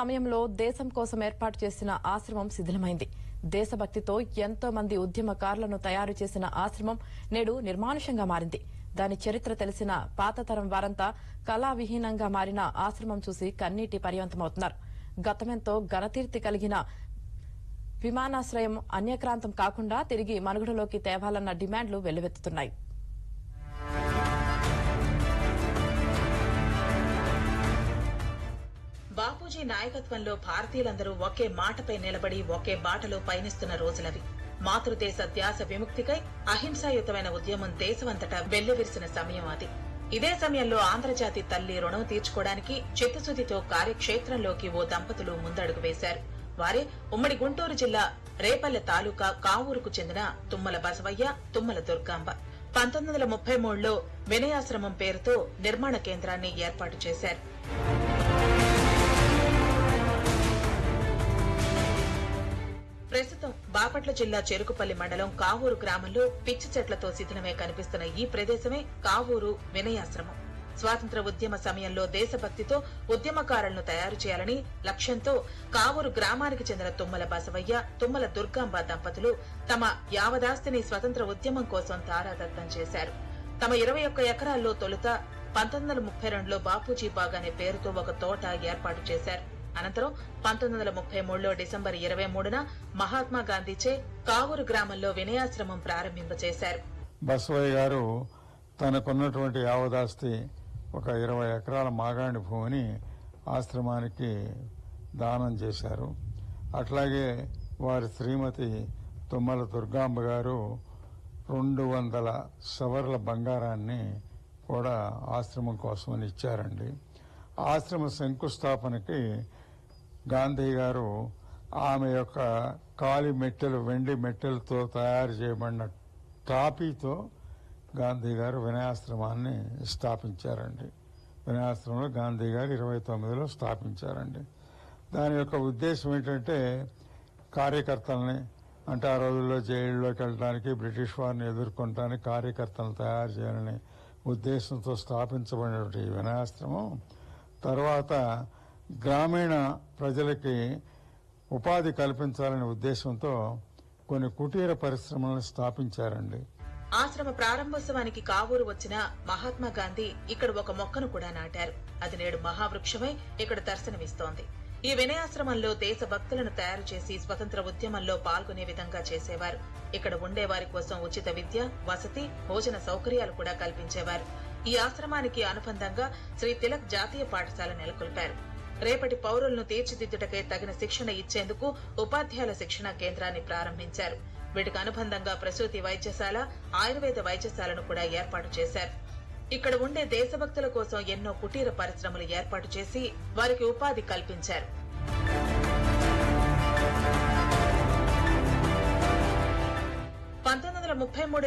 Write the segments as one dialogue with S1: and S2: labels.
S1: సమయంలో దేశం కోసం ఏర్పాటు చేసిన ఆశ్రమం శిథిలమైంది. దేశభక్తితో ఎంతో మంది ఉద్యమకారులను తయారు చేసిన ఆశ్రమం నేడు నిర్మానుష్యంగా మారింది. దాని చరిత్ర తెలిసిన పాతతరం వారంతా కళావిహీనంగా మారిన ఆశ్రమం చూసి కన్నీటి పర్యంతమవుతున్నారు. గతమెంతో ఘనకీర్తి కలిగిన విమానాశ్రయం అన్యక్రాంతం కాకుండా తిరిగి మనుగడలోకి తేవాలన్న డిమాండ్లు వెల్లువెత్తుతున్నాయి.
S2: బాపూజీ నాయకత్వంలో భారతీయులందరూ ఒకే మాటపై నిలబడి ఒకే బాటలో పయనిస్తున్న రోజులవి. మాతృదేశ ధ్యాస విముక్తికై అహింసాయుతమైన ఉద్యమం దేశమంతటా వెల్లివిరిసిన సమయం అది. ఇదే సమయంలో ఆంధ్రజాతి తల్లి రుణం తీర్చుకోవడానికి చిత్తశుద్దితో కార్యక్షేత్రంలోకి ఓ దంపతులు ముందడుగు వేశారు. వారే ఉమ్మడి గుంటూరు జిల్లా రేపల్లె తాలూకా కావూరుకు చెందిన తుమ్మల బసవయ్య, తుమ్మల దుర్గాంబ. 1933లో వినయాశ్రమం పేరుతో నిర్మాణ కేంద్రాన్ని ఏర్పాటు చేశారు. ప్రస్తుతం బాపట్ల జిల్లా చెరుకుపల్లి మండలం కావూరు గ్రామంలో పిచ్చి చెట్లతో శిథిలమే కనిపిస్తున్న ఈ ప్రదేశమే కావూరు వినయాశ్రమం. స్వాతంత్ర ఉద్యమ సమయంలో దేశభక్తితో ఉద్యమకారులను తయారు చేయాలని లక్ష్యంతో కావూరు గ్రామానికి చెందిన తుమ్మల బసవయ్య, తుమ్మల దుర్గాంబ దంపతులు తమ యావదాస్తిని స్వతంత్ర ఉద్యమం కోసం తారాదత్తం చేశారు. తమ 21 ఎకరాల్లో తొలుత 1932లో బాపూజీ బాగ్ అనే పేరుతో ఒక తోట ఏర్పాటు చేశారు. అనంతరం 1933లో డిసెంబర్ 23న మహాత్మా గాంధీచే కావూరు గ్రామంలో వినయాశ్రమం ప్రారంభింపచేశారు.
S3: బసవయ్య గారు తనకున్నటువంటి యావదాస్తి ఒక 20 ఎకరాల మాగాణి భూమిని ఆశ్రమానికి దానం చేశారు. అట్లాగే వారి శ్రీమతి తుమ్మల దుర్గాంబ గారు 200 సవర్ల బంగారాన్ని కూడా ఆశ్రమం కోసమని ఇచ్చారండి. ఆశ్రమ శంకుస్థాపనకి గాంధీ గారు ఆమె యొక్క కాలి మెట్టెలు, వెండి మెట్టెలతో తయారు చేయబడిన టాపీతో గాంధీ గారు వినయాశ్రమాన్ని స్థాపించారండి. వినయాశ్రమంలో గాంధీ గారు 29లో స్థాపించారండి. దాని యొక్క ఉద్దేశం ఏంటంటే కార్యకర్తల్ని, అంటే ఆ రోజుల్లో జైల్లోకి వెళ్ళడానికి, బ్రిటిష్ వారిని ఎదుర్కొనడానికి కార్యకర్తలను తయారు చేయాలనే ఉద్దేశంతో స్థాపించబడినటువంటి ఈ వినయాశ్రమం తర్వాత గ్రామీణ ప్రజలకి ఉపాధి కల్పించాలనే ఉద్దేశంతో కొన్ని కుటీర పరిశ్రమలను స్థాపించారండి.
S2: ఆశ్రమ ప్రారంభోత్సవానికి కావూరు వచ్చిన మహాత్మా గాంధీ ఇక్కడ ఒక మొక్కను కూడా నాటారు. అది నేడు మహావృక్షమై ఇక్కడ దర్శనమిస్తోంది. ఈ వినయాశ్రమంలో దేశభక్తులను తయారు చేసి స్వతంత్ర ఉద్యమంలో పాల్గొనే విధంగా చేసేవారు. ఇక్కడ ఉండే వారి కోసం ఉచిత విద్య, వసతి, భోజన సౌకర్యాలు కూడా కల్పించేవారు. ఈ ఆశ్రమానికి అనుబంధంగా శ్రీ తిలక్ జాతీయ పాఠశాల నెలకొల్పారు. రేపటి పౌరులను తీర్చిదిద్దుటకై తగిన శిక్షణ ఇచ్చేందుకు ఉపాధ్యాయుల శిక్షణా కేంద్రాన్ని ప్రారంభించారు. వీటికి అనుబంధంగా ప్రసూతి వైద్యశాల, ఆయుర్వేద వైద్యశాలను కూడా ఏర్పాటు చేశారు. ఇక్కడ ఉండే దేశభక్తుల కోసం ఎన్నో కుటీర పరిశ్రమలు ఏర్పాటు చేసి వారికి ఉపాధి కల్పించారు.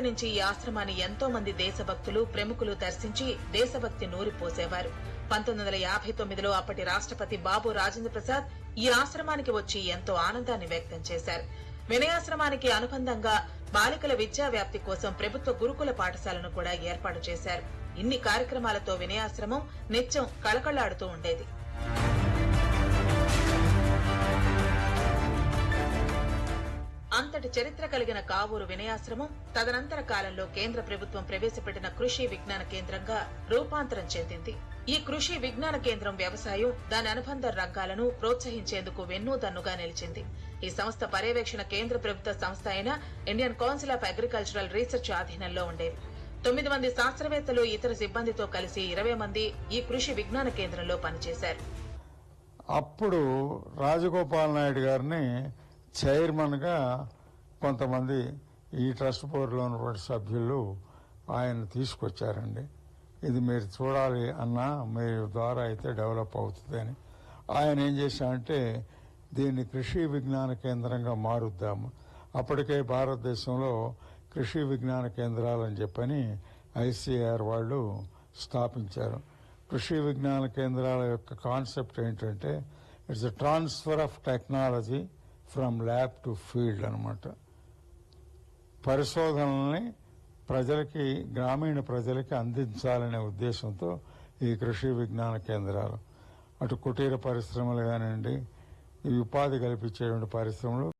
S2: నుంచి ఈ ఆశ్రమాన్ని ఎంతో మంది దేశభక్తులు, ప్రముఖులు దర్శించి దేశభక్తి నూరిపోసేవారు. 1959లో అప్పటి రాష్ట్రపతి బాబు రాజేంద్ర ప్రసాద్ ఈ ఆశ్రమానికి వచ్చి ఎంతో ఆనందాన్ని వ్యక్తం చేశారు. వినయాశ్రమానికి అనుబంధంగా బాలికల విద్యా వ్యాప్తి కోసం ప్రభుత్వ గురుకుల పాఠశాలను కూడా ఏర్పాటు చేశారు. ఇన్ని కార్యక్రమాలతో వినయాశ్రమం నిత్యం కళకళలాడుతూ ఉండేది. అంతటి చరిత్ర కలిగిన కావూరు వినయాశ్రమం తదనంతర కాలంలో కేంద్ర ప్రభుత్వం ప్రవేశపెట్టిన కృషి విజ్ఞాన కేంద్రంగా రూపాంతరం చెందింది. ఈ కృషి విజ్ఞాన కేంద్రం వ్యవసాయం, దాని అనుబంధ రంగాలను ప్రోత్సహించేందుకు వెన్నుదన్నుగా నిలిచింది. ఈ సంస్థ పర్యవేక్షణ కేంద్ర ప్రభుత్వ సంస్థ అయిన Indian council of agricultural research అధీనంలో ఉండేవి. 9 మంది శాస్త్రవేత్తలు, ఇతర సిబ్బందితో కలిసి 20 మంది ఈ కృషి విజ్ఞాన కేంద్రంలో పనిచేశారు.
S3: అప్పుడు రాజగోపాల్ నాయుడు గారిని చైర్మన్ గా కొంతమంది ఈ ట్రస్ట్ బోర్డులో ఉన్నటువంటి సభ్యులు ఆయన తీసుకొచ్చారండి. ఇది మీరు చూడాలి అన్నా, మీ ద్వారా అయితే డెవలప్ అవుతుంది అని. ఆయన ఏం చేశారంటే దీన్ని కృషి విజ్ఞాన కేంద్రంగా మారుద్దాము. అప్పటికే భారతదేశంలో కృషి విజ్ఞాన కేంద్రాలు అని చెప్పని ఐసీఆర్ వాళ్ళు స్థాపించారు. కృషి విజ్ఞాన కేంద్రాల యొక్క కాన్సెప్ట్ ఏంటంటే it's a transfer of technology from lab to field అనమాట. పరిశోధనల్ని ప్రజలకి, గ్రామీణ ప్రజలకి అందించాలనే ఉద్దేశంతో ఈ కృషి విజ్ఞాన కేంద్రాలు. అటు కుటీర పరిశ్రమలు కానివ్వండి, ఈ ఉపాధి కల్పించేటువంటి పరిశ్రమలు